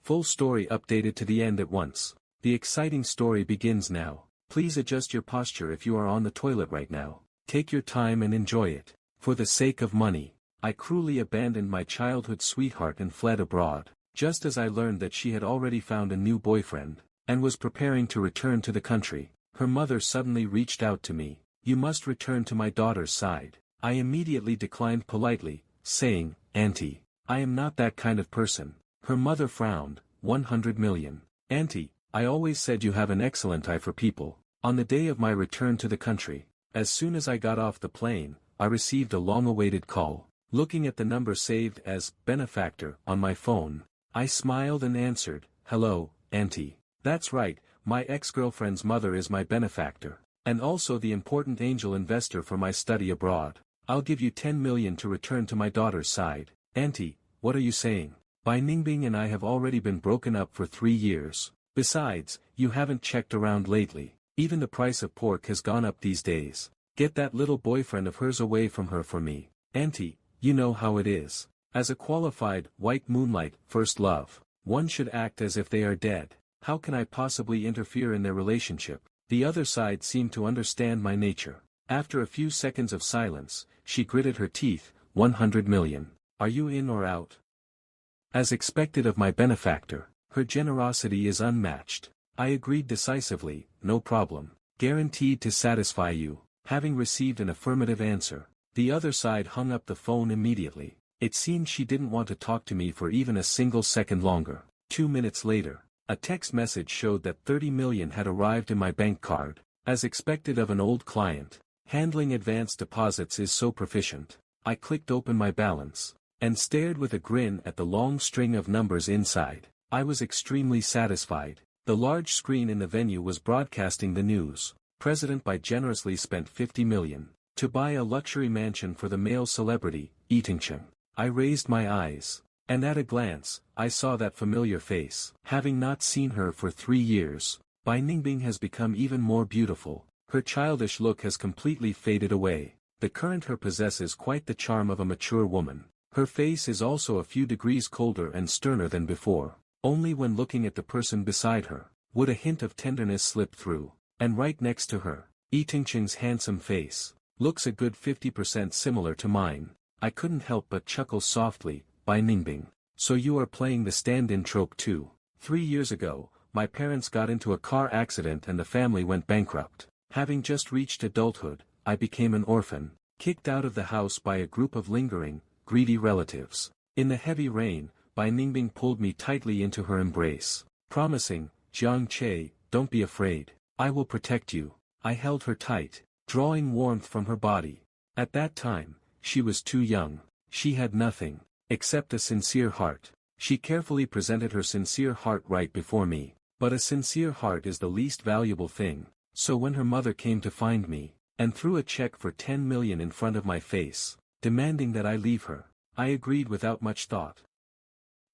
Full story updated to the end at once. The exciting story begins now. Please adjust your posture if you are on the toilet right now. Take your time and enjoy it. For the sake of money, I cruelly abandoned my childhood sweetheart and fled abroad. Just as I learned that she had already found a new boyfriend, and was preparing to return to the country, her mother suddenly reached out to me. You must return to my daughter's side. I immediately declined politely, saying, Auntie, I am not that kind of person. Her mother frowned. 100 million. Auntie, I always said you have an excellent eye for people. On the day of my return to the country, as soon as I got off the plane, I received a long-awaited call. Looking at the number saved as benefactor on my phone, I smiled and answered, Hello, Auntie. That's right, my ex-girlfriend's mother is my benefactor, and also the important angel investor for my study abroad. I'll give you 10 million to return to my daughter's side. Auntie, what are you saying? Bai Ningbing and I have already been broken up for 3 years. Besides, you haven't checked around lately. Even the price of pork has gone up these days. Get that little boyfriend of hers away from her for me. Auntie, you know how it is. As a qualified, white moonlight, first love, one should act as if they are dead. How can I possibly interfere in their relationship? The other side seemed to understand my nature. After a few seconds of silence, she gritted her teeth. 100 million. Are you in or out? As expected of my benefactor, her generosity is unmatched. I agreed decisively, no problem. Guaranteed to satisfy you. Having received an affirmative answer, the other side hung up the phone immediately. It seemed she didn't want to talk to me for even a single second longer. 2 minutes later, a text message showed that 30 million had arrived in my bank card. As expected of an old client, handling advanced deposits is so proficient. I clicked open my balance, and stared with a grin at the long string of numbers inside. I was extremely satisfied. The large screen in the venue was broadcasting the news. President Bai generously spent 50 million to buy a luxury mansion for the male celebrity, Etingcheng. I raised my eyes, and at a glance, I saw that familiar face. Having not seen her for 3 years, Bai Ningbing has become even more beautiful. Her childish look has completely faded away. The current her possesses quite the charm of a mature woman. Her face is also a few degrees colder and sterner than before. Only when looking at the person beside her, would a hint of tenderness slip through. And right next to her, Etingcheng's handsome face, looks a good 50% similar to mine. I couldn't help but chuckle softly. Bai Ningbing, so you are playing the stand-in trope too. 3 years ago, my parents got into a car accident and the family went bankrupt. Having just reached adulthood, I became an orphan, kicked out of the house by a group of lingering, greedy relatives. In the heavy rain, Bai Ningbing pulled me tightly into her embrace, promising, Jiang Che, don't be afraid, I will protect you. I held her tight, drawing warmth from her body. At that time, she was too young. She had nothing, except a sincere heart. She carefully presented her sincere heart right before me. But a sincere heart is the least valuable thing. So when her mother came to find me, and threw a check for 10 million in front of my face, demanding that I leave her, I agreed without much thought.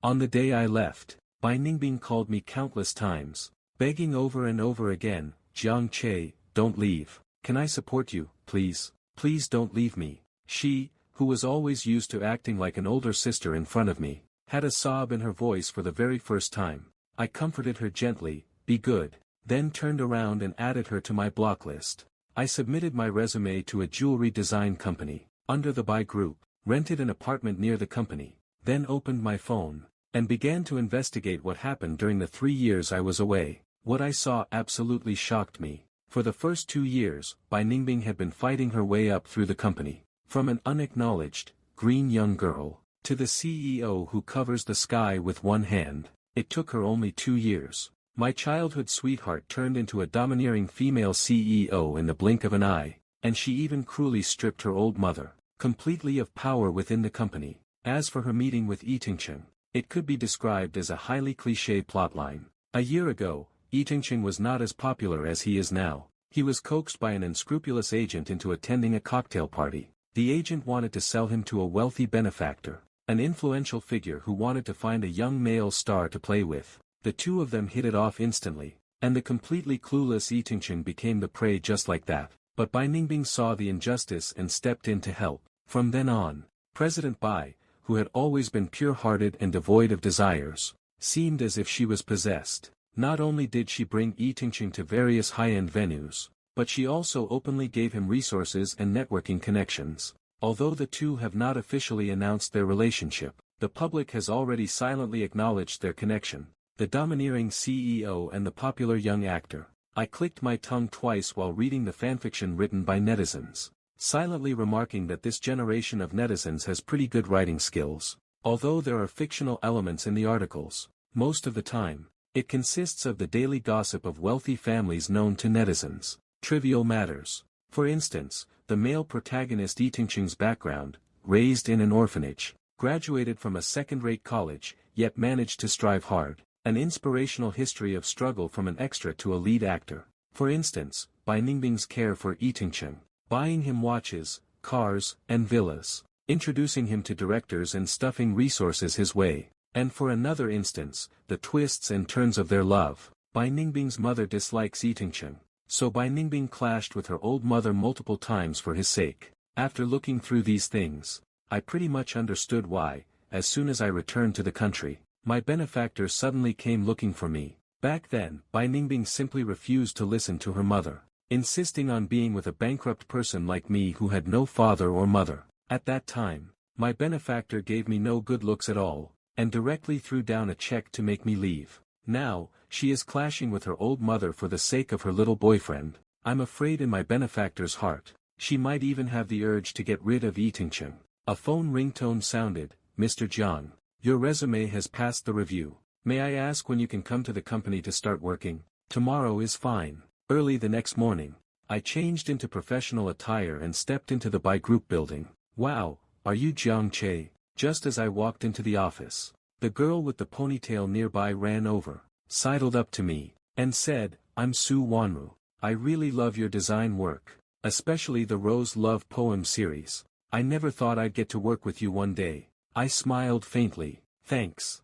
On the day I left, Bai Ningbing called me countless times, begging over and over again, Jiang Che, don't leave. Can I support you, please? Please don't leave me. She, who was always used to acting like an older sister in front of me, had a sob in her voice for the very first time. I comforted her gently, be good, then turned around and added her to my block list. I submitted my resume to a jewelry design company, under the Bai Group, rented an apartment near the company, then opened my phone, and began to investigate what happened during the 3 years I was away. What I saw absolutely shocked me. For the first 2 years, Bai Ningbing had been fighting her way up through the company. From an unacknowledged, green young girl, to the CEO who covers the sky with one hand, it took her only 2 years. My childhood sweetheart turned into a domineering female CEO in the blink of an eye, and she even cruelly stripped her old mother, completely of power within the company. As for her meeting with Etingcheng, it could be described as a highly cliché plotline. A year ago, Etingcheng was not as popular as he is now. He was coaxed by an unscrupulous agent into attending a cocktail party. The agent wanted to sell him to a wealthy benefactor, an influential figure who wanted to find a young male star to play with. The two of them hit it off instantly, and the completely clueless Etingcheng became the prey just like that. But Bai Ningbing saw the injustice and stepped in to help. From then on, President Bai, who had always been pure-hearted and devoid of desires, Seemed as if she was possessed. Not only did she bring Yi Tingqing to various high-end venues, but she also openly gave him resources and networking connections. Although the two have not officially announced their relationship, the public has already silently acknowledged their connection. The domineering CEO and the popular young actor. I clicked my tongue twice while reading the fanfiction written by netizens, silently remarking that this generation of netizens has pretty good writing skills. Although there are fictional elements in the articles, most of the time, it consists of the daily gossip of wealthy families known to netizens. Trivial matters. For instance, the male protagonist Yi Tingqing's background, raised in an orphanage, graduated from a second-rate college, yet managed to strive hard. An inspirational history of struggle from an extra to a lead actor. For instance, Bai Ningbing's care for Yi Tingqing, buying him watches, cars, and villas, introducing him to directors and stuffing resources his way. And for another instance, the twists and turns of their love. Bai Ningbing's mother dislikes Yi Tingqing, so Bai Ningbing clashed with her old mother multiple times for his sake. After looking through these things, I pretty much understood why, as soon as I returned to the country, my benefactor suddenly came looking for me. Back then, Bai Ningbing simply refused to listen to her mother, insisting on being with a bankrupt person like me who had no father or mother. At that time, my benefactor gave me no good looks at all, and directly threw down a check to make me leave. Now, she is clashing with her old mother for the sake of her little boyfriend. I'm afraid in my benefactor's heart, she might even have the urge to get rid of Yi Tingqing. A phone ringtone sounded. Mr. Jiang. Your resume has passed the review. May I ask when you can come to the company to start working? Tomorrow is fine. Early the next morning, I changed into professional attire and stepped into the Bai Group building. Wow, are you Jiang Che? Just as I walked into the office, the girl with the ponytail nearby ran over, sidled up to me, and said, I'm Su Wanru. I really love your design work, especially the Rose Love poem series. I never thought I'd get to work with you one day. I smiled faintly, thanks.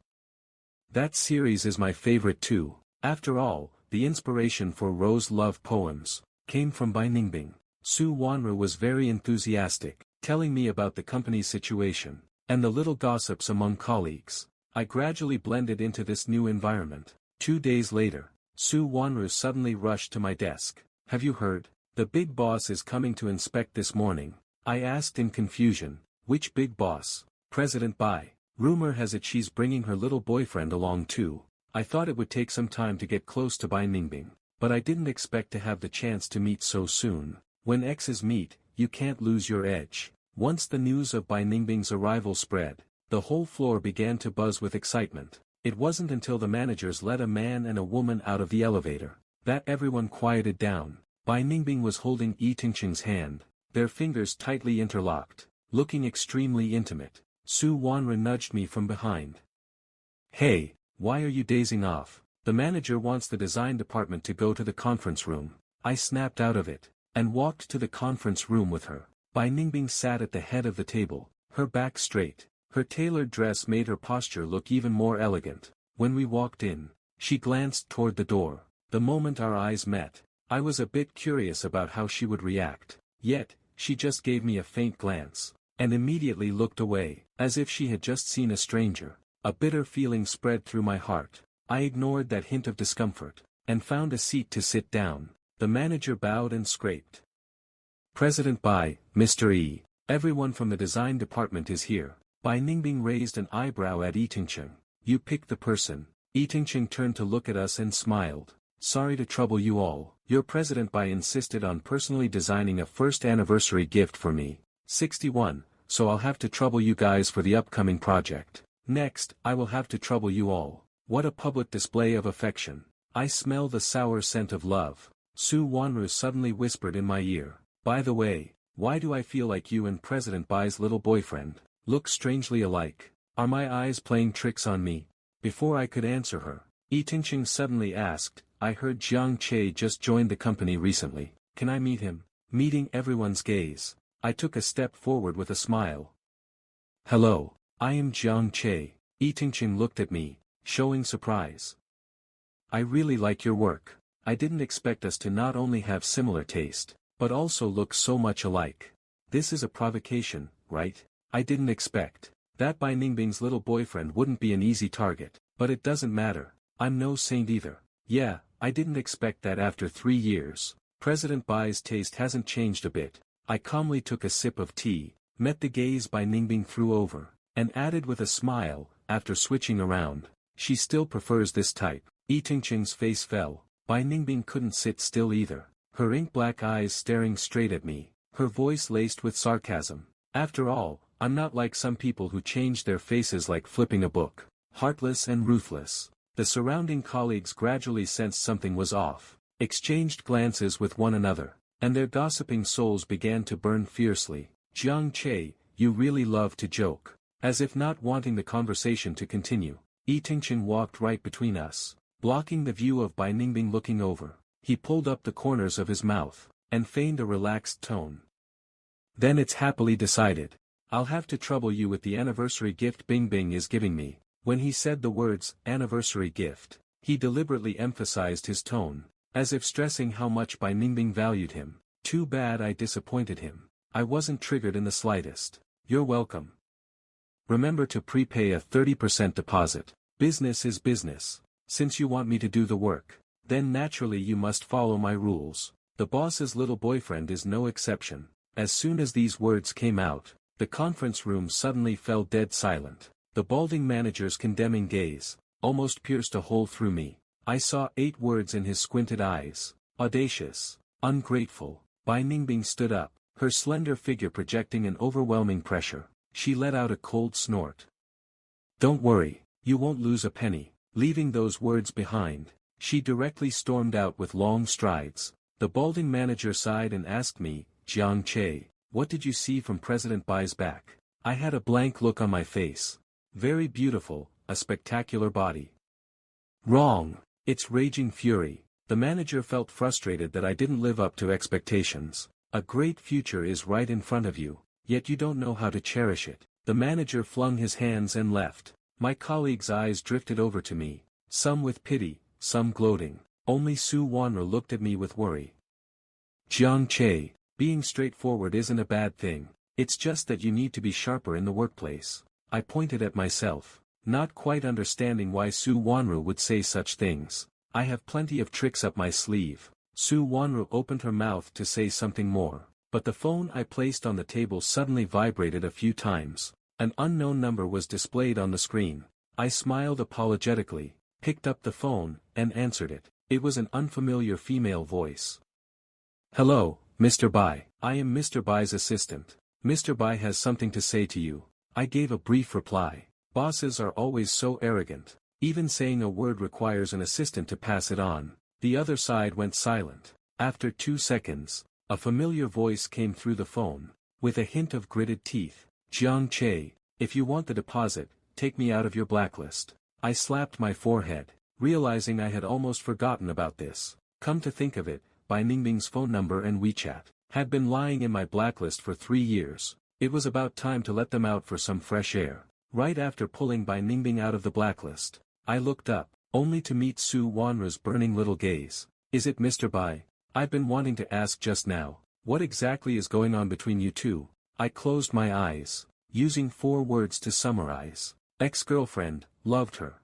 That series is my favorite too. After all, the inspiration for Rose Love poems came from Bai Ningbing. Su Wanru was very enthusiastic, telling me about the company's situation, and the little gossips among colleagues. I gradually blended into this new environment. 2 days later, Su Wanru suddenly rushed to my desk. Have you heard? The big boss is coming to inspect this morning. I asked in confusion, which big boss? President Bai. Rumor has it she's bringing her little boyfriend along too. I thought it would take some time to get close to Bai Ningbing, but I didn't expect to have the chance to meet so soon. When exes meet, you can't lose your edge. Once the news of Bai Ningbing's arrival spread, the whole floor began to buzz with excitement. It wasn't until the managers let a man and a woman out of the elevator that everyone quieted down. Bai Ningbing was holding Yi Tingqing's hand, their fingers tightly interlocked, looking extremely intimate. Su Wanru nudged me from behind. Hey, why are you dazing off? The manager wants the design department to go to the conference room. I snapped out of it, and walked to the conference room with her. Bai Ningbing sat at the head of the table, her back straight. Her tailored dress made her posture look even more elegant. When we walked in, she glanced toward the door. The moment our eyes met, I was a bit curious about how she would react. Yet, she just gave me a faint glance, and immediately looked away, as if she had just seen a stranger. A bitter feeling spread through my heart. I ignored that hint of discomfort, and found a seat to sit down. The manager bowed and scraped. President Bai, Mr. Yi, everyone from the design department is here. Bai Ningbing raised an eyebrow at Yi Tingqing. You picked the person. Yi Tingqing turned to look at us and smiled. Sorry to trouble you all. Your President Bai insisted on personally designing a first anniversary gift for me. 61, so I'll have to trouble you guys for the upcoming project. Next, I will have to trouble you all. What a public display of affection. I smell the sour scent of love. Su Wanru suddenly whispered in my ear. By the way, why do I feel like you and President Bai's little boyfriend look strangely alike? Are my eyes playing tricks on me? Before I could answer her, Yi Tingqing suddenly asked, I heard Jiang Che just joined the company recently. Can I meet him? Meeting everyone's gaze, I took a step forward with a smile. Hello, I am Jiang Che. Yi Tingqing looked at me, showing surprise. I really like your work. I didn't expect us to not only have similar taste, but also look so much alike. This is a provocation, right? I didn't expect that Bai Ningbing's little boyfriend wouldn't be an easy target, But it doesn't matter, I'm no saint either. Yeah, I didn't expect that after 3 years. President Bai's taste hasn't changed a bit. I calmly took a sip of tea, met the gaze Bai Ningbing threw over, and added with a smile, after switching around, she still prefers this type. Yi Tingqing's face fell. Bai Ningbing couldn't sit still either, her ink-black eyes staring straight at me, her voice laced with sarcasm. After all, I'm not like some people who change their faces like flipping a book, heartless and ruthless. The surrounding colleagues gradually sensed something was off, exchanged glances with one another, and their gossiping souls began to burn fiercely. Jiang Che, you really love to joke. As if not wanting the conversation to continue, Yi Tingqing walked right between us, blocking the view of Bai Ningbing looking over. He pulled up the corners of his mouth, and feigned a relaxed tone. Then it's happily decided. I'll have to trouble you with the anniversary gift Bing Bing is giving me. When he said the words, anniversary gift, he deliberately emphasized his tone, as if stressing how much Bai Ningbing valued him. Too bad I disappointed him. I wasn't triggered in the slightest. You're welcome. Remember to prepay a 30% deposit. Business is business. Since you want me to do the work, then naturally you must follow my rules. The boss's little boyfriend is no exception. As soon as these words came out, the conference room suddenly fell dead silent. The balding manager's condemning gaze almost pierced a hole through me. I saw 8 words in his squinted eyes. Audacious. Ungrateful. Bai Ningbing stood up, her slender figure projecting an overwhelming pressure. She let out a cold snort. Don't worry, you won't lose a penny. Leaving those words behind, she directly stormed out with long strides. The balding manager sighed and asked me, Jiang Che, what did you see from President Bai's back? I had a blank look on my face. Very beautiful, a spectacular body. Wrong. It's raging fury. The manager felt frustrated that I didn't live up to expectations. A great future is right in front of you, yet you don't know how to cherish it. The manager flung his hands and left. My colleagues' eyes drifted over to me, some with pity, some gloating. Only Su Wanru looked at me with worry. Jiang Che, being straightforward isn't a bad thing. It's just that you need to be sharper in the workplace. I pointed at myself, not quite understanding why Su Wanru would say such things. I have plenty of tricks up my sleeve. Su Wanru opened her mouth to say something more, but the phone I placed on the table suddenly vibrated a few times. An unknown number was displayed on the screen. I smiled apologetically, picked up the phone, and answered it. It was an unfamiliar female voice. Hello, Mr. Bai. I am Mr. Bai's assistant. Mr. Bai has something to say to you. I gave a brief reply. Bosses are always so arrogant. Even saying a word requires an assistant to pass it on. The other side went silent. After 2 seconds, a familiar voice came through the phone, with a hint of gritted teeth. Jiang Che, if you want the deposit, take me out of your blacklist. I slapped my forehead, realizing I had almost forgotten about this. Come to think of it, Bai Ningbing's phone number and WeChat had been lying in my blacklist for 3 years. It was about time to let them out for some fresh air. Right after pulling Bai Ningbing out of the blacklist, I looked up, only to meet Su Wanru's burning little gaze. Is it Mr. Bai? I've been wanting to ask just now. What exactly is going on between you two? I closed my eyes, using 4 words to summarize. Ex-girlfriend, loved her.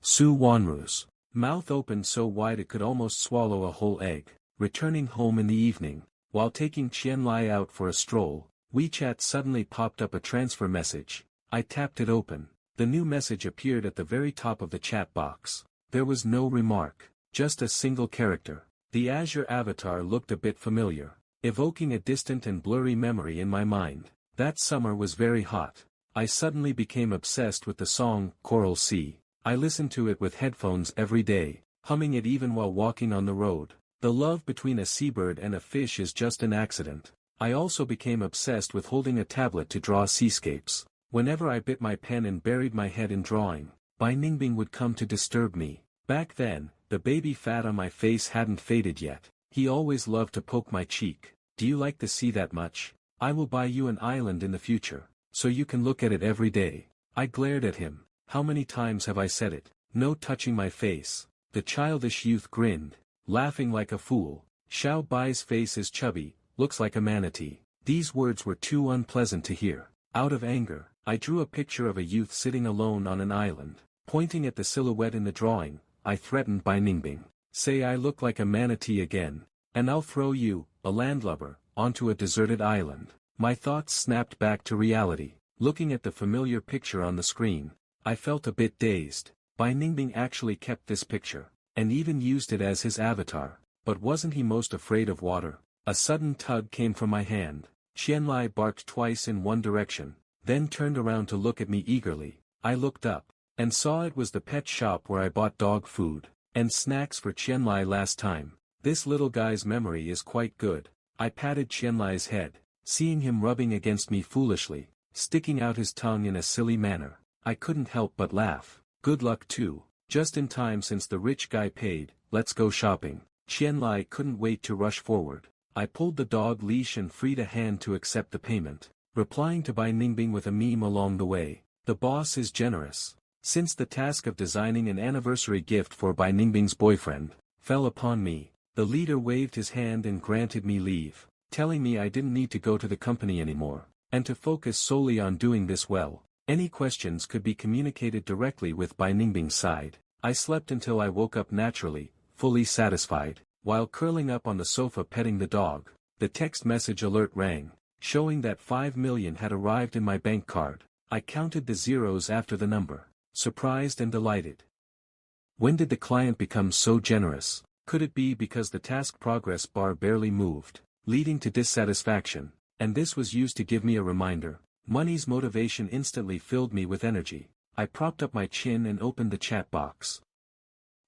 Su Wanru's mouth opened so wide it could almost swallow a whole egg. Returning home in the evening, while taking Qian Lai out for a stroll, WeChat suddenly popped up a transfer message. I tapped it open. The new message appeared at the very top of the chat box. There was no remark, just a single character. The Azure avatar looked a bit familiar, evoking a distant and blurry memory in my mind. That summer was very hot. I suddenly became obsessed with the song, Coral Sea. I listened to it with headphones every day, humming it even while walking on the road. The love between a seabird and a fish is just an accident. I also became obsessed with holding a tablet to draw seascapes. Whenever I bit my pen and buried my head in drawing, Bai Ningbing would come to disturb me. Back then, the baby fat on my face hadn't faded yet. He always loved to poke my cheek. Do you like the sea that much? I will buy you an island in the future, so you can look at it every day. I glared at him. How many times have I said it? No touching my face. The childish youth grinned, laughing like a fool. Xiao Bai's face is chubby, looks like a manatee. These words were too unpleasant to hear. Out of anger, I drew a picture of a youth sitting alone on an island. Pointing at the silhouette in the drawing, I threatened Bai Ningbing. Say I look like a manatee again, and I'll throw you, a landlubber, onto a deserted island. My thoughts snapped back to reality. Looking at the familiar picture on the screen, I felt a bit dazed. Bai Ningbing actually kept this picture, and even used it as his avatar. But wasn't he most afraid of water? A sudden tug came from my hand. Qianlai barked twice in one direction, then turned around to look at me eagerly. I looked up, and saw it was the pet shop where I bought dog food and snacks for Qianlai last time. This little guy's memory is quite good. I patted Qianlai's head, seeing him rubbing against me foolishly, sticking out his tongue in a silly manner. I couldn't help but laugh. Good luck too. Just in time since the rich guy paid. Let's go shopping. Qianlai couldn't wait to rush forward. I pulled the dog leash and freed a hand to accept the payment, replying to Bai Ningbing with a meme along the way. The boss is generous. Since the task of designing an anniversary gift for Bai Ningbing's boyfriend fell upon me, the leader waved his hand and granted me leave, telling me I didn't need to go to the company anymore, and to focus solely on doing this well. Any questions could be communicated directly with Bai Ningbing's side. I slept until I woke up naturally, fully satisfied. While curling up on the sofa petting the dog, the text message alert rang, showing that 5 million had arrived in my bank card. I counted the zeros after the number, surprised and delighted. When did the client become so generous? Could it be because the task progress bar barely moved, leading to dissatisfaction, and this was used to give me a reminder? Money's motivation instantly filled me with energy. I propped up my chin and opened the chat box.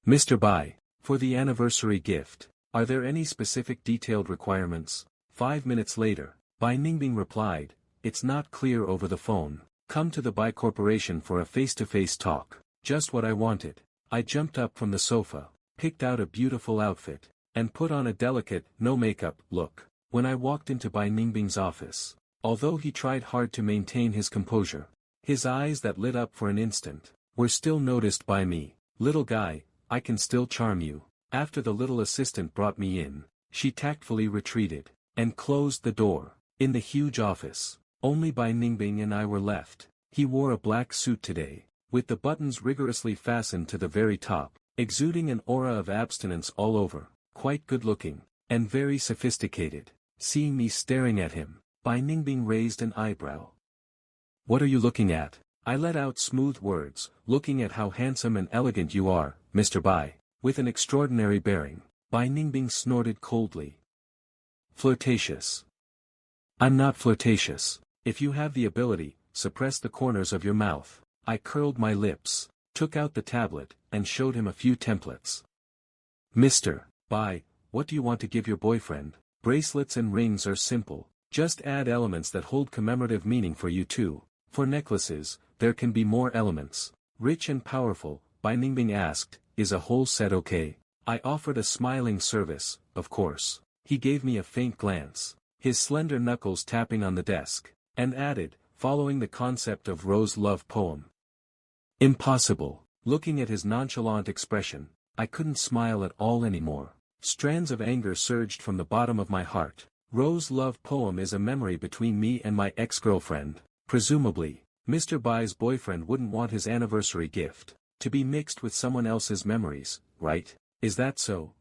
Mr. Bai, for the anniversary gift, are there any specific detailed requirements? 5 minutes later, Bai Ningbing replied, it's not clear over the phone. Come to the Bai Corporation for a face-to-face talk. Just what I wanted. I jumped up from the sofa, picked out a beautiful outfit, and put on a delicate, no-makeup look. When I walked into Bai Ningbing's office, although he tried hard to maintain his composure, his eyes that lit up for an instant were still noticed by me. Little guy, I can still charm you. After the little assistant brought me in, she tactfully retreated, and closed the door. In the huge office, only Bai Ningbing and I were left. He wore a black suit today, with the buttons rigorously fastened to the very top, exuding an aura of abstinence all over, quite good-looking, and very sophisticated. Seeing me staring at him, Bai Ningbing raised an eyebrow. What are you looking at? I let out smooth words, looking at how handsome and elegant you are, Mr. Bai. With an extraordinary bearing, Bai Ningbing snorted coldly. Flirtatious. I'm not flirtatious. If you have the ability, suppress the corners of your mouth. I curled my lips, took out the tablet, and showed him a few templates. Mr. Bai, what do you want to give your boyfriend? Bracelets and rings are simple. Just add elements that hold commemorative meaning for you too. For necklaces, there can be more elements. Rich and powerful, Bai Ningbing asked, is a whole set okay? I offered a smiling service, of course. He gave me a faint glance, his slender knuckles tapping on the desk, and added, following the concept of Rose love poem. Impossible. Looking at his nonchalant expression, I couldn't smile at all anymore. Strands of anger surged from the bottom of my heart. Rose love poem is a memory between me and my ex-girlfriend. Presumably, Mr. Bai's boyfriend wouldn't want his anniversary gift to be mixed with someone else's memories, right? Is that so?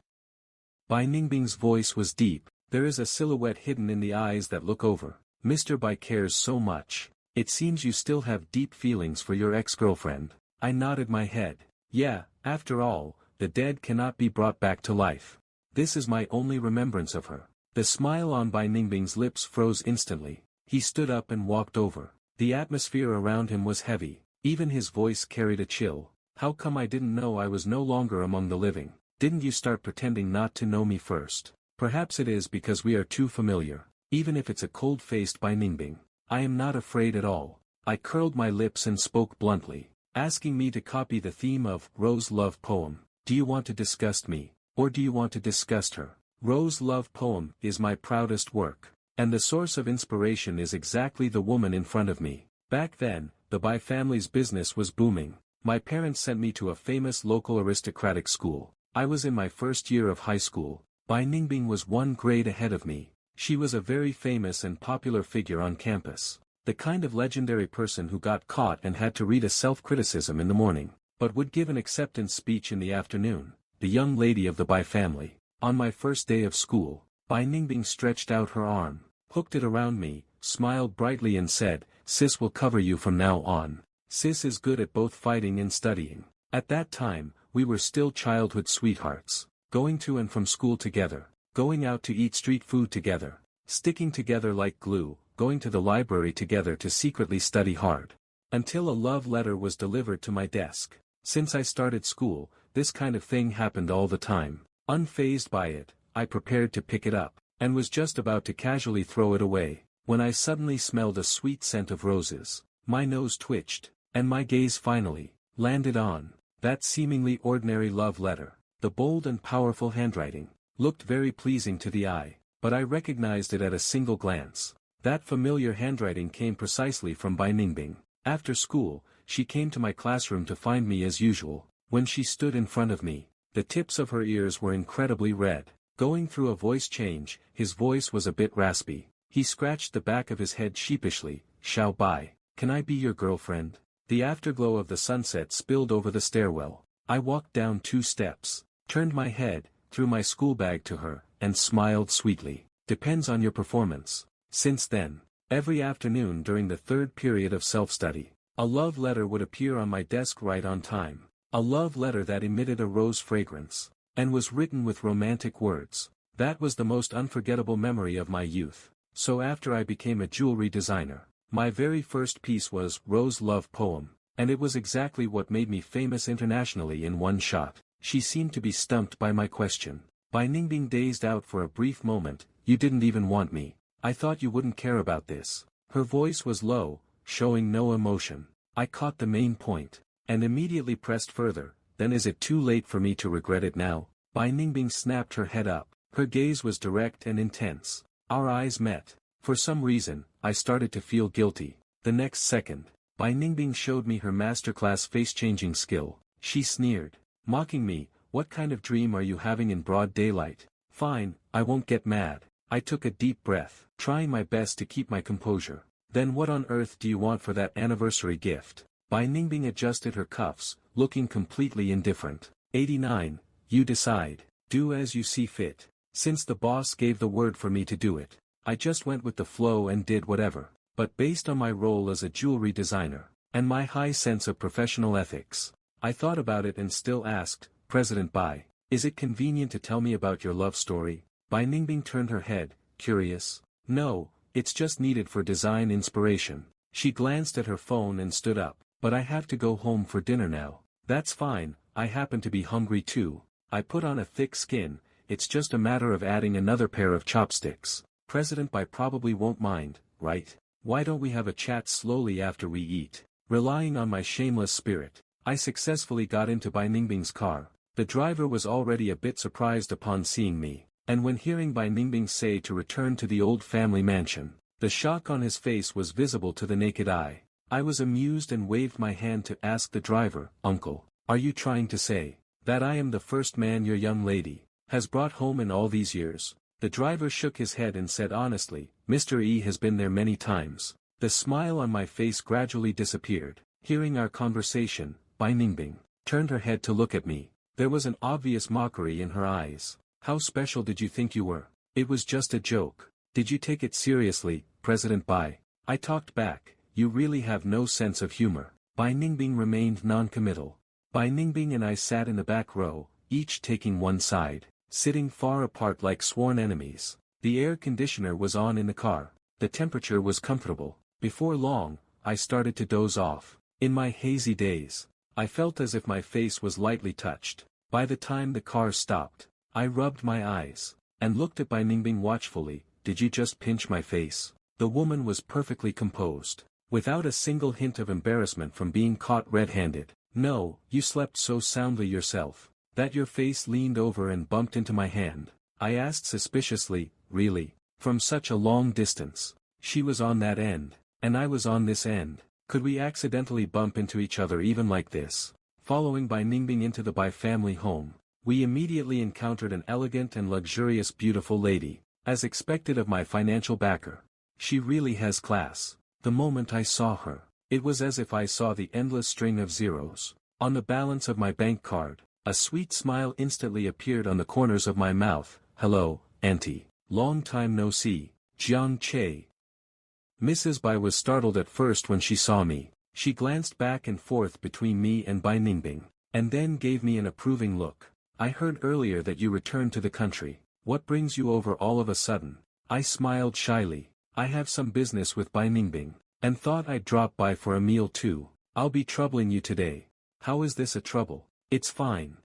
Bai Ningbing's voice was deep. There is a silhouette hidden in the eyes that look over. Mr. Bai cares so much. It seems you still have deep feelings for your ex-girlfriend. I nodded my head. Yeah, after all, the dead cannot be brought back to life. This is my only remembrance of her. The smile on Bai Ningbing's lips froze instantly. He stood up and walked over. The atmosphere around him was heavy. Even his voice carried a chill. How come I didn't know I was no longer among the living? Didn't you start pretending not to know me first? Perhaps it is because we are too familiar. Even if it's a cold-faced Bai Ningbing, I am not afraid at all. I curled my lips and spoke bluntly, asking me to copy the theme of Rose love poem. Do you want to disgust me, or do you want to disgust her? Rose love poem is my proudest work, and the source of inspiration is exactly the woman in front of me. Back then, the Bai family's business was booming. My parents sent me to a famous local aristocratic school. I was in my first year of high school. Bai Ningbing was 1 grade ahead of me. She was a very famous and popular figure on campus. The kind of legendary person who got caught and had to read a self-criticism in the morning. but would give an acceptance speech in the afternoon, the young lady of the Bai family. On my first day of school, Bai Ningbing stretched out her arm, hooked it around me, smiled brightly and said, "Sis will cover you from now on. Sis is good at both fighting and studying." At that time, we were still childhood sweethearts, going to and from school together, going out to eat street food together, sticking together like glue, going to the library together to secretly study hard. Until a love letter was delivered to my desk. Since I started school, this kind of thing happened all the time. Unfazed by it, I prepared to pick it up, and was just about to casually throw it away, when I suddenly smelled a sweet scent of roses. My nose twitched, and my gaze finally landed on that seemingly ordinary love letter. The bold and powerful handwriting looked very pleasing to the eye, but I recognized it at a single glance. That familiar handwriting came precisely from Bai Ningbing. After school, she came to my classroom to find me as usual. When she stood in front of me, the tips of her ears were incredibly red. Going through a voice change, his voice was a bit raspy. He scratched the back of his head sheepishly. "Xiao Bai, can I be your girlfriend?" The afterglow of the sunset spilled over the stairwell. I walked down 2 steps, turned my head, threw my school bag to her, and smiled sweetly. "Depends on your performance." Since then, every afternoon during the 3rd period of self-study, a love letter would appear on my desk right on time. A love letter that emitted a rose fragrance, and was written with romantic words. That was the most unforgettable memory of my youth. So after I became a jewelry designer, my very first piece was Rose Love Poem, and it was exactly what made me famous internationally in one shot. She seemed to be stumped by my question. Bai Ningbing dazed out for a brief moment. "You didn't even want me. I thought you wouldn't care about this." Her voice was low, showing no emotion. I caught the main point, and immediately pressed further. "Then is it too late for me to regret it now?" Bai Ningbing snapped her head up. Her gaze was direct and intense. Our eyes met. For some reason, I started to feel guilty. The next second, Bai Ningbing showed me her masterclass face-changing skill. She sneered, mocking me. "What kind of dream are you having in broad daylight?" "Fine, I won't get mad." I took a deep breath, trying my best to keep my composure. "Then what on earth do you want for that anniversary gift?" Bai Ningbing adjusted her cuffs, looking completely indifferent. 89. You decide. Do as you see fit. Since the boss gave the word for me to do it, I just went with the flow and did whatever. But based on my role as a jewelry designer, and my high sense of professional ethics, I thought about it and still asked, "President Bai, is it convenient to tell me about your love story?" Bai Ningbing turned her head, curious. "No, it's just needed for design inspiration." She glanced at her phone and stood up. "But I have to go home for dinner now." "That's fine, I happen to be hungry too." I put on a thick skin. "It's just a matter of adding another pair of chopsticks. President Bai probably won't mind, right? Why don't we have a chat slowly after we eat?" Relying on my shameless spirit, I successfully got into Bai Ningbing's car. The driver was already a bit surprised upon seeing me, and when hearing Bai Ningbing say to return to the old family mansion, the shock on his face was visible to the naked eye. I was amused and waved my hand to ask the driver, "Uncle, are you trying to say that I am the first man your young lady has brought home in all these years?" The driver shook his head and said honestly, "Mr. E has been there many times." The smile on my face gradually disappeared. Hearing our conversation, Bai Ningbing turned her head to look at me. There was an obvious mockery in her eyes. "How special did you think you were? It was just a joke. Did you take it seriously, President Bai?" I talked back, "You really have no sense of humor." Bai Ningbing remained non-committal. Bai Ningbing and I sat in the back row, each taking one side, sitting far apart like sworn enemies. The air conditioner was on in the car. The temperature was comfortable. Before long, I started to doze off. In my hazy daze, I felt as if my face was lightly touched. By the time the car stopped, I rubbed my eyes, and looked at Bai Ningbing watchfully. "Did you just pinch my face?" The woman was perfectly composed, without a single hint of embarrassment from being caught red-handed. "No, you slept so soundly yourself that your face leaned over and bumped into my hand." I asked suspiciously, "Really? From such a long distance?" She was on that end, and I was on this end. Could we accidentally bump into each other even like this? Following Bai Ningbing into the Bai family home, we immediately encountered an elegant and luxurious beautiful lady, as expected of my financial backer. She really has class. The moment I saw her, it was as if I saw the endless string of zeros. On the balance of my bank card, a sweet smile instantly appeared on the corners of my mouth. Hello, Auntie. Long time no see, Jiang Che. Mrs. Bai was startled at first when she saw me. She glanced back and forth between me and Bai Ningbing, and then gave me an approving look. I heard earlier that you returned to the country. What brings you over all of a sudden? I smiled shyly. I have some business with Bai Ningbing, and thought I'd drop by for a meal too. I'll be troubling you today. How is this a trouble? It's fine.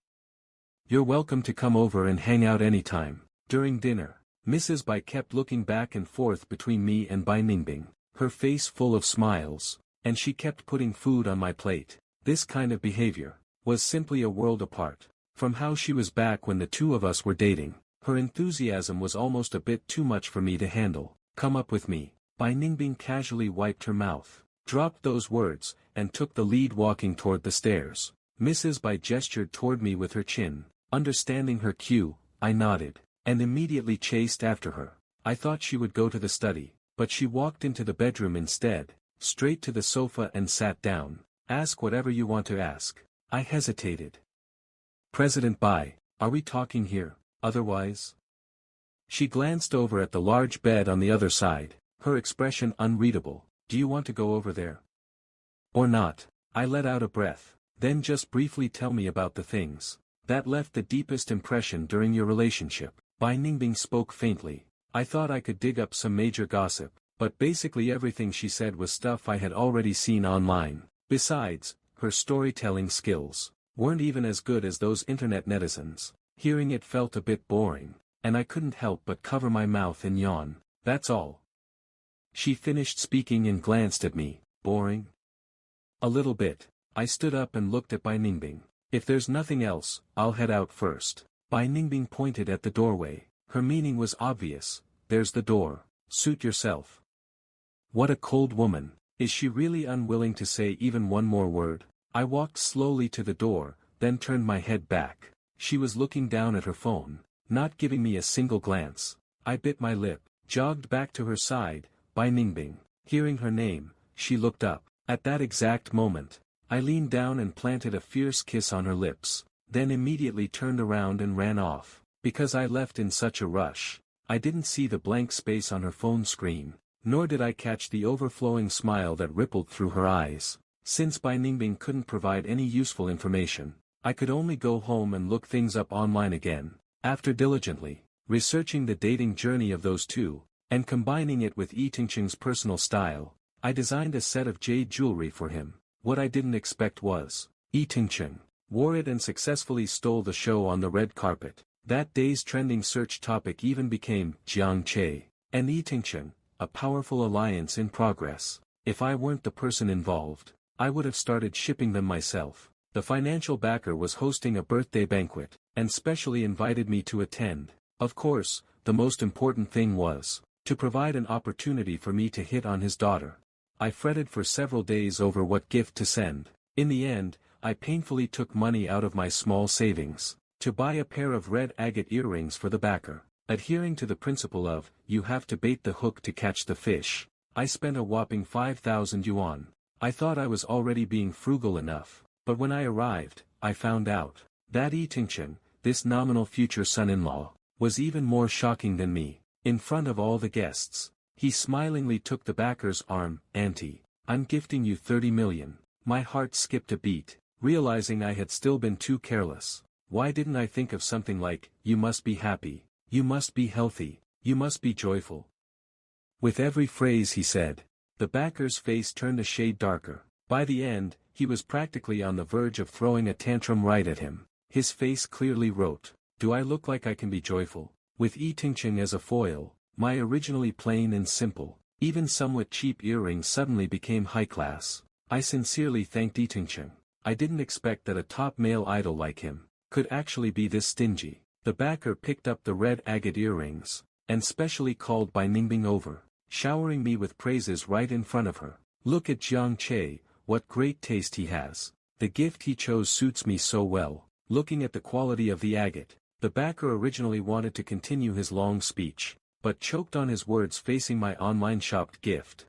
You're welcome to come over and hang out anytime. During dinner, Mrs. Bai kept looking back and forth between me and Bai Ningbing, her face full of smiles, and she kept putting food on my plate. This kind of behavior was simply a world apart from how she was back when the two of us were dating. Her enthusiasm was almost a bit too much for me to handle. Come up with me. Bai Ningbing casually wiped her mouth, dropped those words, and took the lead walking toward the stairs. Mrs. Bai gestured toward me with her chin. Understanding her cue, I nodded, and immediately chased after her. I thought she would go to the study, but she walked into the bedroom instead, straight to the sofa and sat down. Ask whatever you want to ask. I hesitated. President Bai, are we talking here, otherwise? She glanced over at the large bed on the other side, her expression unreadable. Do you want to go over there? Or not? I let out a breath. Then just briefly tell me about the things that left the deepest impression during your relationship. Bai Ningbing spoke faintly. I thought I could dig up some major gossip, but basically everything she said was stuff I had already seen online. Besides, her storytelling skills weren't even as good as those internet netizens. Hearing it felt a bit boring, and I couldn't help but cover my mouth and yawn. That's all. She finished speaking and glanced at me. Boring? A little bit. I stood up and looked at Bai Ningbing. If there's nothing else, I'll head out first. Bai Ningbing pointed at the doorway. Her meaning was obvious. There's the door. Suit yourself. What a cold woman. Is she really unwilling to say even one more word? I walked slowly to the door, then turned my head back. She was looking down at her phone, not giving me a single glance. I bit my lip, jogged back to her side. Bai Ningbing. Hearing her name, she looked up. At that exact moment, I leaned down and planted a fierce kiss on her lips, then immediately turned around and ran off. Because I left in such a rush, I didn't see the blank space on her phone screen, nor did I catch the overflowing smile that rippled through her eyes. Since Bai Ningbing couldn't provide any useful information, I could only go home and look things up online again. After diligently researching the dating journey of those two, and combining it with Yi Tingqing's personal style, I designed a set of jade jewelry for him. What I didn't expect was, Yi Tingqing wore it and successfully stole the show on the red carpet. That day's trending search topic even became Jiang Che and Yi Tingqing, a powerful alliance in progress. If I weren't the person involved, I would have started shipping them myself. The financial backer was hosting a birthday banquet, and specially invited me to attend. Of course, the most important thing was to provide an opportunity for me to hit on his daughter. I fretted for several days over what gift to send. In the end, I painfully took money out of my small savings to buy a pair of red agate earrings for the backer. Adhering to the principle of, you have to bait the hook to catch the fish, I spent a whopping 5,000 yuan. I thought I was already being frugal enough, but when I arrived, I found out that Yi Tingqing, this nominal future son-in-law, was even more shocking than me. In front of all the guests, he smilingly took the backer's arm. Auntie, I'm gifting you 30 million. My heart skipped a beat, realizing I had still been too careless. Why didn't I think of something like, you must be happy, you must be healthy, you must be joyful? With every phrase he said, the backer's face turned a shade darker. By the end, he was practically on the verge of throwing a tantrum right at him. His face clearly wrote, do I look like I can be joyful? With Yi Tingqing as a foil, my originally plain and simple, even somewhat cheap earrings suddenly became high class. I sincerely thanked Yi Tingqing. I didn't expect that a top male idol like him could actually be this stingy. The backer picked up the red agate earrings, and specially called Bai Ningbing over, showering me with praises right in front of her. Look at Jiang Che, what great taste he has. The gift he chose suits me so well. Looking at the quality of the agate, the backer originally wanted to continue his long speech, but choked on his words facing my online shopped gift.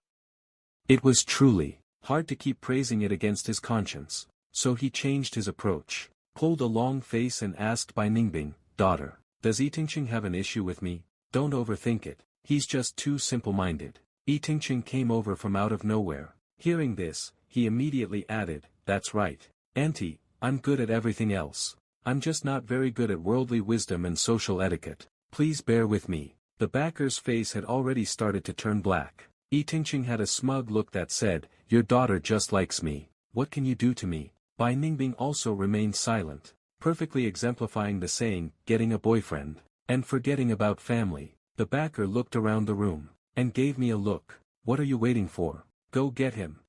It was truly hard to keep praising it against his conscience. So he changed his approach, pulled a long face and asked by Ningbing, "Daughter, does Yitingqing have an issue with me? Don't overthink it, he's just too simple-minded." Yitingqing came over from out of nowhere. Hearing this, he immediately added, "That's right, Auntie, I'm good at everything else. I'm just not very good at worldly wisdom and social etiquette. Please bear with me." The backer's face had already started to turn black. Yitingqing had a smug look that said, "Your daughter just likes me. What can you do to me?" Bai Ningbing also remained silent, perfectly exemplifying the saying, "getting a boyfriend, and forgetting about family." The backer looked around the room, and gave me a look. "What are you waiting for? Go get him."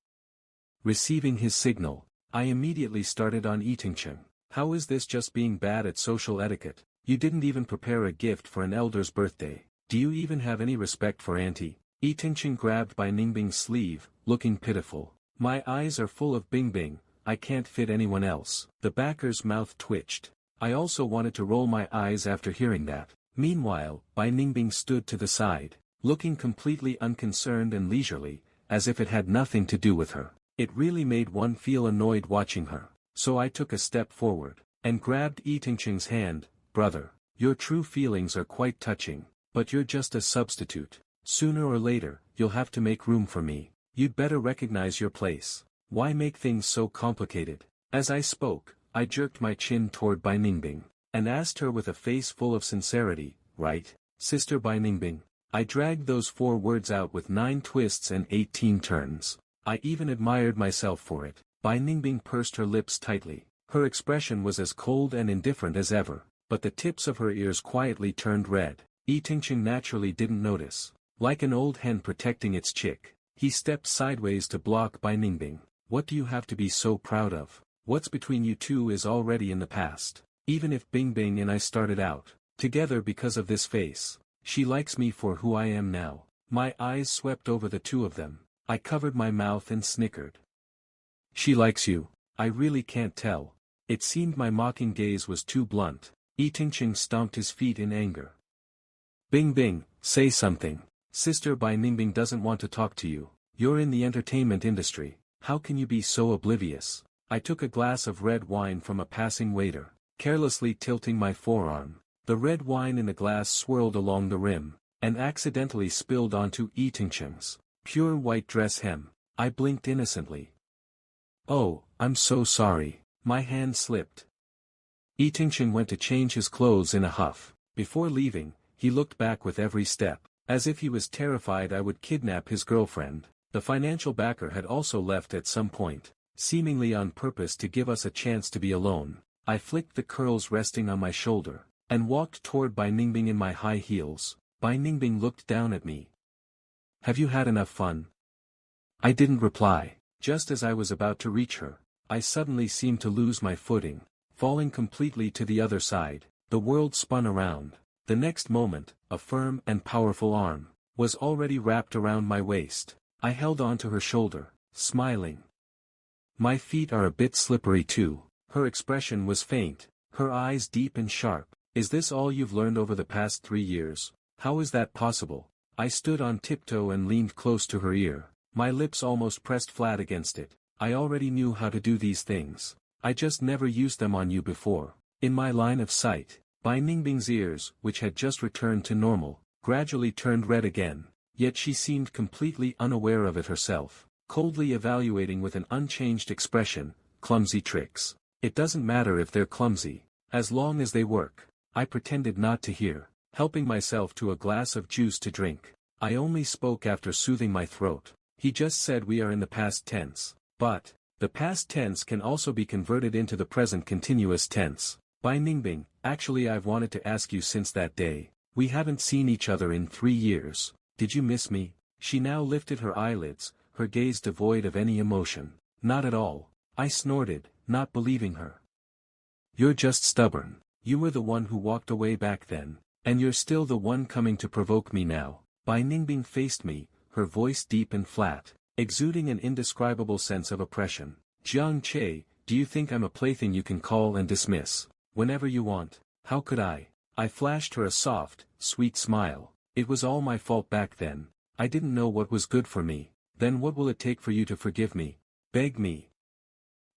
Receiving his signal, I immediately started on Yitingqing. "How is this just being bad at social etiquette? You didn't even prepare a gift for an elder's birthday. Do you even have any respect for Auntie?" Yitingqing grabbed Bai Ningbing's sleeve, looking pitiful. "My eyes are full of Bingbing, I can't fit anyone else." The backer's mouth twitched. I also wanted to roll my eyes after hearing that. Meanwhile, Bai Ningbing stood to the side, looking completely unconcerned and leisurely, as if it had nothing to do with her. It really made one feel annoyed watching her, so I took a step forward, and grabbed Yitingqing's hand. "Brother, your true feelings are quite touching, but you're just a substitute. Sooner or later, you'll have to make room for me. You'd better recognize your place. Why make things so complicated?" As I spoke, I jerked my chin toward Bai Ningbing, and asked her with a face full of sincerity, "Right, Sister Bai Ningbing?" I dragged those 4 words out with 9 twists and 18 turns. I even admired myself for it. Bai Ningbing pursed her lips tightly. Her expression was as cold and indifferent as ever, but the tips of her ears quietly turned red. Yitingqing naturally didn't notice. Like an old hen protecting its chick, he stepped sideways to block Bai Ningbing. "What do you have to be so proud of? What's between you two is already in the past. Even if Bingbing and I started out together because of this face, she likes me for who I am now." My eyes swept over the two of them. I covered my mouth and snickered. "She likes you? I really can't tell." It seemed my mocking gaze was too blunt. Yitingqing stomped his feet in anger. "Bingbing, say something. Sister Bai Ningbing doesn't want to talk to you. You're in the entertainment industry. How can you be so oblivious?" I took a glass of red wine from a passing waiter, carelessly tilting my forearm. The red wine in the glass swirled along the rim, and accidentally spilled onto Yitingqing's pure white dress hem. I blinked innocently. "Oh, I'm so sorry." My hand slipped. Yitingqing went to change his clothes in a huff. Before leaving, he looked back with every step, as if he was terrified I would kidnap his girlfriend. The financial backer had also left at some point, seemingly on purpose to give us a chance to be alone. I flicked the curls resting on my shoulder, and walked toward Bai Ningbing in my high heels. Bai Ningbing looked down at me. "Have you had enough fun?" I didn't reply. Just as I was about to reach her, I suddenly seemed to lose my footing, falling completely to the other side. The world spun around. The next moment, a firm and powerful arm was already wrapped around my waist. I held on to her shoulder, smiling. "My feet are a bit slippery too." Her expression was faint, her eyes deep and sharp. "Is this all you've learned over the past 3 years? How is that possible?" I stood on tiptoe and leaned close to her ear, my lips almost pressed flat against it. "I already knew how to do these things. I just never used them on you before." In my line of sight, Bai Ningbing's ears, which had just returned to normal, gradually turned red again, yet she seemed completely unaware of it herself, coldly evaluating with an unchanged expression, "Clumsy tricks. It doesn't matter if they're clumsy, as long as they work." I pretended not to hear, helping myself to a glass of juice to drink. I only spoke after soothing my throat. "He just said we are in the past tense. But, the past tense can also be converted into the present continuous tense. Bai Ningbing, actually I've wanted to ask you since that day. We haven't seen each other in 3 years. Did you miss me?" She now lifted her eyelids, her gaze devoid of any emotion. "Not at all." I snorted, not believing her. "You're just stubborn. You were the one who walked away back then, and you're still the one coming to provoke me now." Bai Ningbing faced me, her voice deep and flat, exuding an indescribable sense of oppression. "Jiang Che, do you think I'm a plaything you can call and dismiss whenever you want? How could I?" I flashed her a soft, sweet smile. "It was all my fault back then. I didn't know what was good for me. Then what will it take for you to forgive me? Beg me."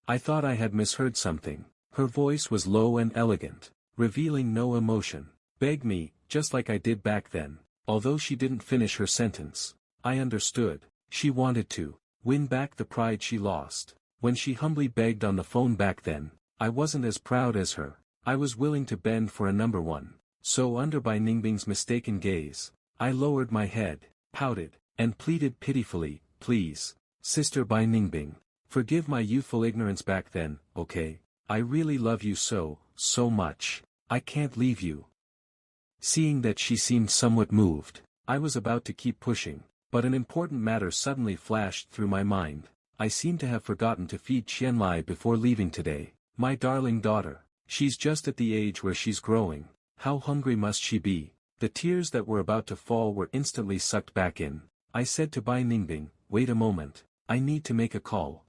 I thought I had misheard something. Her voice was low and elegant, revealing no emotion. Beg me, just like I did back then. Although she didn't finish her sentence, I understood. She wanted to win back the pride she lost. When she humbly begged on the phone back then, I wasn't as proud as her. I was willing to bend for a number one. So under Bai Ningbing's mistaken gaze, I lowered my head, pouted, and pleaded pitifully, please, Sister Bai Ningbing, forgive my youthful ignorance back then, okay? I really love you so much. I can't leave you. Seeing that she seemed somewhat moved, I was about to keep pushing, but an important matter suddenly flashed through my mind. I seem to have forgotten to feed Qianlai before leaving today. My darling daughter, she's just at the age where she's growing. How hungry must she be? The tears that were about to fall were instantly sucked back in. I said to Bai Ningbing, wait a moment, I need to make a call.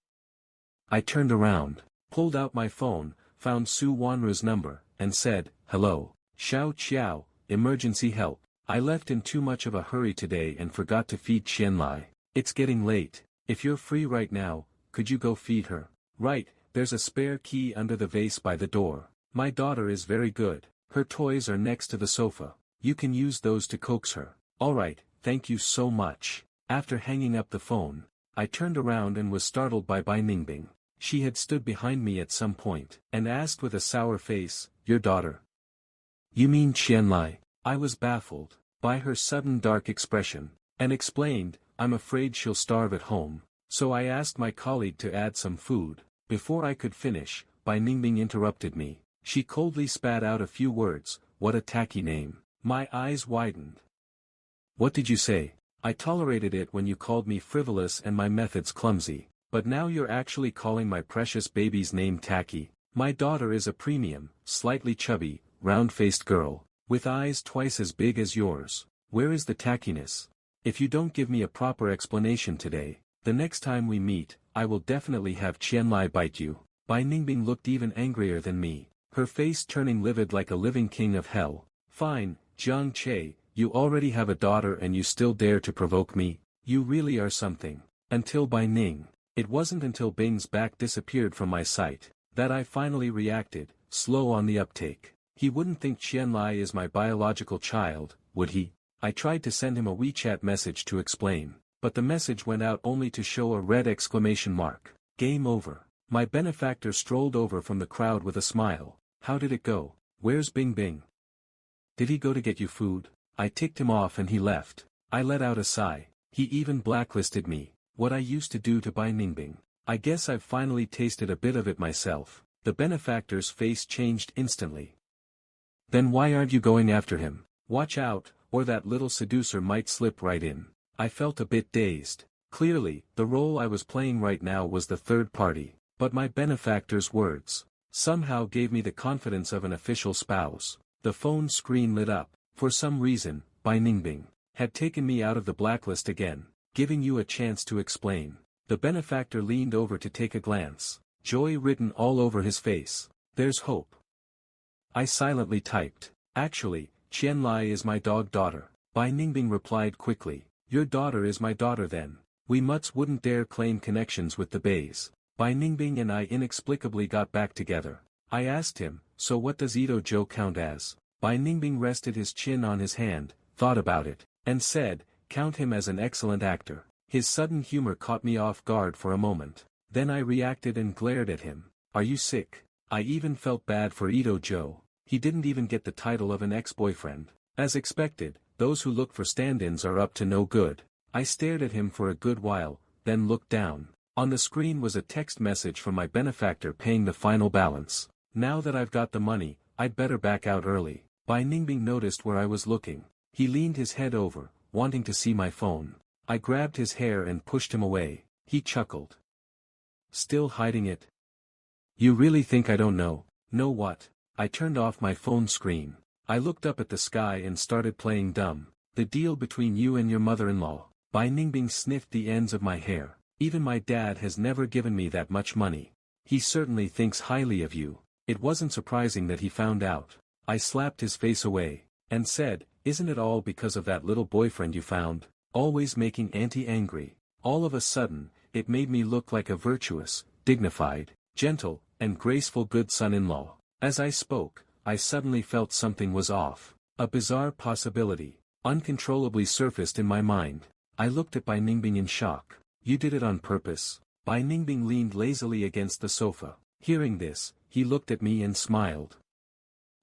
I turned around, pulled out my phone, found Su Wanru's number, and said, hello, Xiao Qiao, emergency help. I left in too much of a hurry today and forgot to feed Qianlai. It's getting late. If you're free right now, could you go feed her? Right, there's a spare key under the vase by the door. My daughter is very good. Her toys are next to the sofa. You can use those to coax her. Alright, thank you so much. After hanging up the phone, I turned around and was startled by Bai Ningbing. She had stood behind me at some point, and asked with a sour face, your daughter? You mean Qianlai? I was baffled by her sudden dark expression, and explained, I'm afraid she'll starve at home, so I asked my colleague to add some food. Before I could finish, Bai Ningbing interrupted me. She coldly spat out a few words, what a tacky name. My eyes widened. What did you say? I tolerated it when you called me frivolous and my methods clumsy, but now you're actually calling my precious baby's name tacky. My daughter is a premium, slightly chubby, round-faced girl, with eyes twice as big as yours. Where is the tackiness? If you don't give me a proper explanation today, the next time we meet, I will definitely have Qianlai bite you. Bai Ningbing looked even angrier than me, her face turning livid like a living king of hell. Fine, Jiang Che, you already have a daughter and you still dare to provoke me? You really are something. Until Bai Ning. It wasn't until Bing's back disappeared from my sight, that I finally reacted, slow on the uptake. He wouldn't think Qianlai is my biological child, would he? I tried to send him a WeChat message to explain, but the message went out only to show a red exclamation mark. Game over. My benefactor strolled over from the crowd with a smile. How did it go? Where's Bing Bing? Did he go to get you food? I ticked him off and he left. I let out a sigh. He even blacklisted me. What I used to do to Bai Ningbing. I guess I've finally tasted a bit of it myself. The benefactor's face changed instantly. Then why aren't you going after him? Watch out, or that little seducer might slip right in. I felt a bit dazed. Clearly, the role I was playing right now was the third party, but my benefactor's words somehow gave me the confidence of an official spouse. The phone screen lit up. For some reason, Bai Ningbing had taken me out of the blacklist again, giving you a chance to explain. The benefactor leaned over to take a glance, joy written all over his face. There's hope. I silently typed. Actually, Qianlai is my daughter. Bai Ningbing replied quickly. Your daughter is my daughter then. We mutts wouldn't dare claim connections with the bays. Bai Ningbing and I inexplicably got back together. I asked him, so what does Ito Joe count as? Bai Ningbing rested his chin on his hand, thought about it, and said, count him as an excellent actor. His sudden humor caught me off guard for a moment. Then I reacted and glared at him. Are you sick? I even felt bad for Ito Joe. He didn't even get the title of an ex-boyfriend. As expected, those who look for stand-ins are up to no good. I stared at him for a good while, then looked down. On the screen was a text message from my benefactor paying the final balance. Now that I've got the money, I'd better back out early. Bai Ningbing noticed where I was looking. He leaned his head over, wanting to see my phone. I grabbed his hair and pushed him away. He chuckled. Still hiding it? You really think I don't know? Know what? I turned off my phone screen. I looked up at the sky and started playing dumb. The deal between you and your mother-in-law. Bai Ningbing sniffed the ends of my hair. Even my dad has never given me that much money. He certainly thinks highly of you. It wasn't surprising that he found out. I slapped his face away, and said, isn't it all because of that little boyfriend you found? Always making Auntie angry. All of a sudden, it made me look like a virtuous, dignified, gentle, and graceful good son-in-law. As I spoke, I suddenly felt something was off. A bizarre possibility, uncontrollably surfaced in my mind. I looked at Bai Ningbing in shock. You did it on purpose. Bai Ningbing leaned lazily against the sofa. Hearing this, he looked at me and smiled.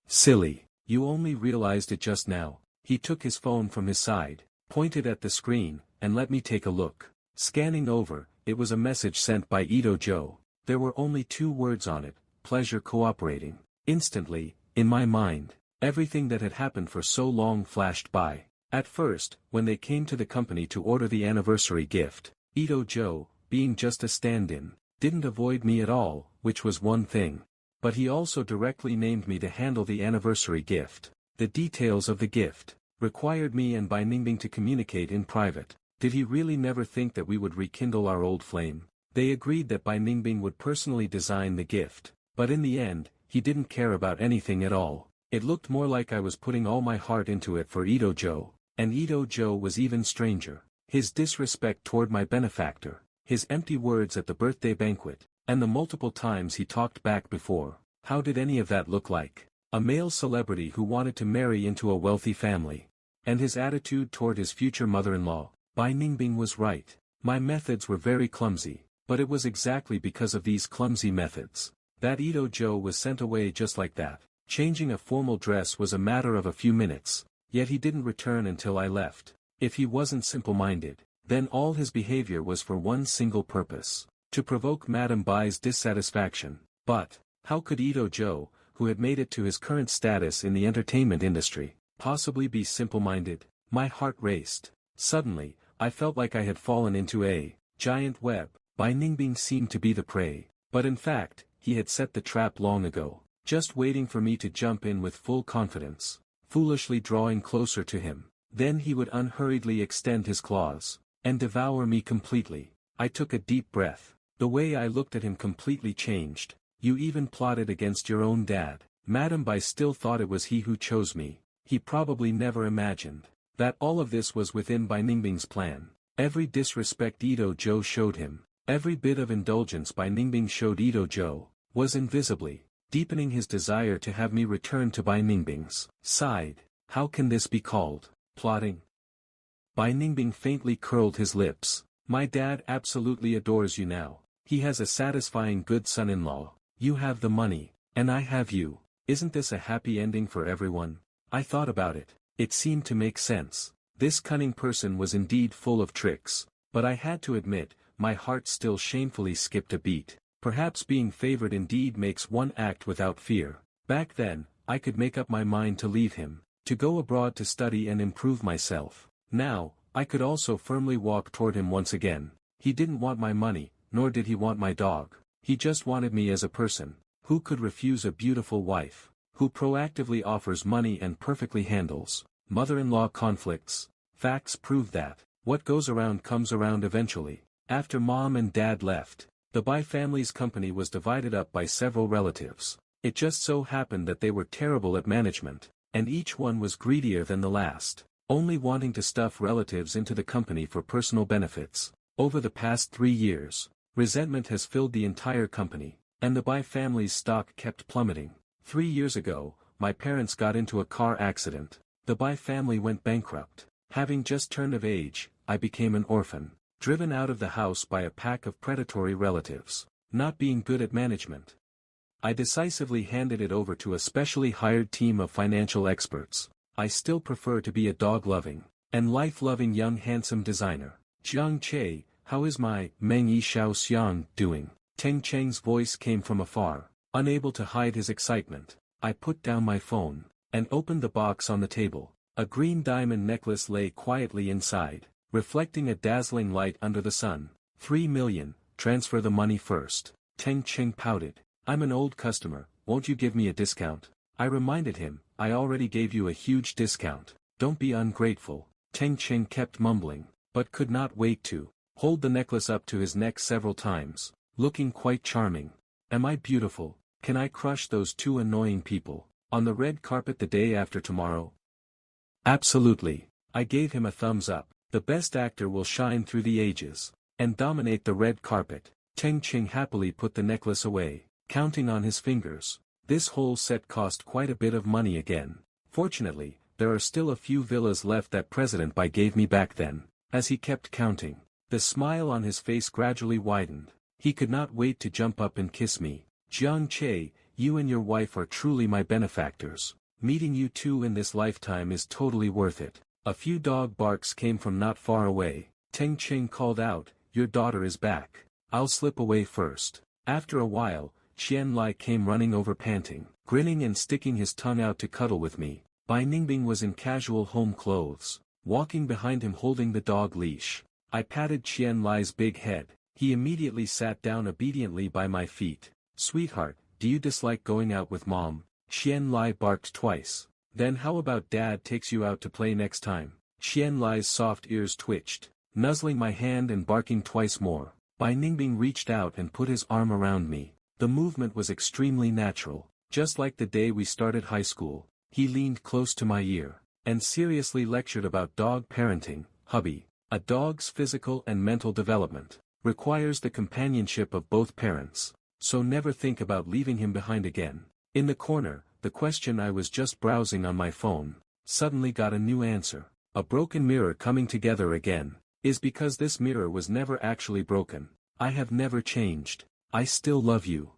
Silly, you only realized it just now. He took his phone from his side, pointed at the screen, and let me take a look. Scanning over, it was a message sent by Ito Joe. There were only 2 words on it, pleasure cooperating. Instantly, in my mind, everything that had happened for so long flashed by. At first, when they came to the company to order the anniversary gift, Ito Joe, being just a stand-in, didn't avoid me at all, which was one thing. But he also directly named me to handle the anniversary gift. The details of the gift required me and Bai Ningbing to communicate in private. Did he really never think that we would rekindle our old flame? They agreed that Bai Ningbing would personally design the gift, but in the end, he didn't care about anything at all. It looked more like I was putting all my heart into it for Ito Joe, and Ito Joe was even stranger. His disrespect toward my benefactor, his empty words at the birthday banquet, and the multiple times he talked back before. How did any of that look like? A male celebrity who wanted to marry into a wealthy family. And his attitude toward his future mother-in-law. Bai Ningbing was right. My methods were very clumsy, but it was exactly because of these clumsy methods that Ito Joe was sent away just like that. Changing a formal dress was a matter of a few minutes, yet he didn't return until I left. If he wasn't simple-minded, then all his behavior was for one single purpose, to provoke Madame Bai's dissatisfaction. But, how could Ito Joe, who had made it to his current status in the entertainment industry, possibly be simple-minded? My heart raced. Suddenly, I felt like I had fallen into a giant web. Bai Ningbing seemed to be the prey, but in fact, he had set the trap long ago, just waiting for me to jump in with full confidence, foolishly drawing closer to him. Then he would unhurriedly extend his claws, and devour me completely. I took a deep breath. The way I looked at him completely changed. You even plotted against your own dad. Madame Bai still thought it was he who chose me. He probably never imagined that all of this was within Bai Ningbing's plan. Every disrespect Ito Joe showed him, every bit of indulgence Bai Ningbing showed Ito Joe, was invisibly deepening his desire to have me return to Bai Ningbing's side. How can this be called plotting? Bai Ningbing faintly curled his lips. My dad absolutely adores you now. He has a satisfying good son-in-law. You have the money, and I have you. Isn't this a happy ending for everyone? I thought about it. It seemed to make sense. This cunning person was indeed full of tricks, but I had to admit, my heart still shamefully skipped a beat. Perhaps being favored indeed makes one act without fear. Back then, I could make up my mind to leave him, to go abroad to study and improve myself. Now, I could also firmly walk toward him once again. He didn't want my money, nor did he want my dog. He just wanted me as a person. Who could refuse a beautiful wife, who proactively offers money and perfectly handles mother-in-law conflicts? Facts prove that what goes around comes around eventually. After Mom and Dad left, the Bai family's company was divided up by several relatives. It just so happened that they were terrible at management, and each one was greedier than the last, only wanting to stuff relatives into the company for personal benefits. Over the past 3 years, resentment has filled the entire company, and the Bai family's stock kept plummeting. 3 years ago, my parents got into a car accident. The Bai family went bankrupt. Having just turned of age, I became an orphan, driven out of the house by a pack of predatory relatives. Not being good at management, I decisively handed it over to a specially hired team of financial experts. I still prefer to be a dog-loving and life-loving young handsome designer. Jiang Che, how is my Meng Yi Xiao Xiang doing? Teng Cheng's voice came from afar. Unable to hide his excitement, I put down my phone and opened the box on the table. A green diamond necklace lay quietly inside, reflecting a dazzling light under the sun. 3 million, transfer the money first. Teng Cheng pouted. I'm an old customer, won't you give me a discount? I reminded him, I already gave you a huge discount. Don't be ungrateful. Teng Cheng kept mumbling, but could not wait to hold the necklace up to his neck several times, looking quite charming. Am I beautiful? Can I crush those 2 annoying people on the red carpet the day after tomorrow? Absolutely. I gave him a thumbs up. The best actor will shine through the ages and dominate the red carpet. Teng Cheng happily put the necklace away. counting on his fingers. This whole set cost quite a bit of money again. Fortunately, there are still a few villas left that President Bai gave me back then. As he kept counting, the smile on his face gradually widened. He could not wait to jump up and kiss me. Jiang Che, you and your wife are truly my benefactors. Meeting you two in this lifetime is totally worth it. A few dog barks came from not far away. Teng Ching called out, your daughter is back. I'll slip away first. After a while, Qian Lai came running over panting, grinning and sticking his tongue out to cuddle with me. Bai Ningbing was in casual home clothes, walking behind him holding the dog leash. I patted Qian Lai's big head. He immediately sat down obediently by my feet. Sweetheart, do you dislike going out with Mom? Qian Lai barked twice. Then how about Dad takes you out to play next time? Qian Lai's soft ears twitched, nuzzling my hand and barking twice more. Bai Ningbing reached out and put his arm around me. The movement was extremely natural, just like the day we started high school. He leaned close to my ear, and seriously lectured about dog parenting. Hubby, a dog's physical and mental development requires the companionship of both parents, so never think about leaving him behind again. In the corner, the question I was just browsing on my phone, suddenly got a new answer. A broken mirror coming together again, is because this mirror was never actually broken. I have never changed. I still love you.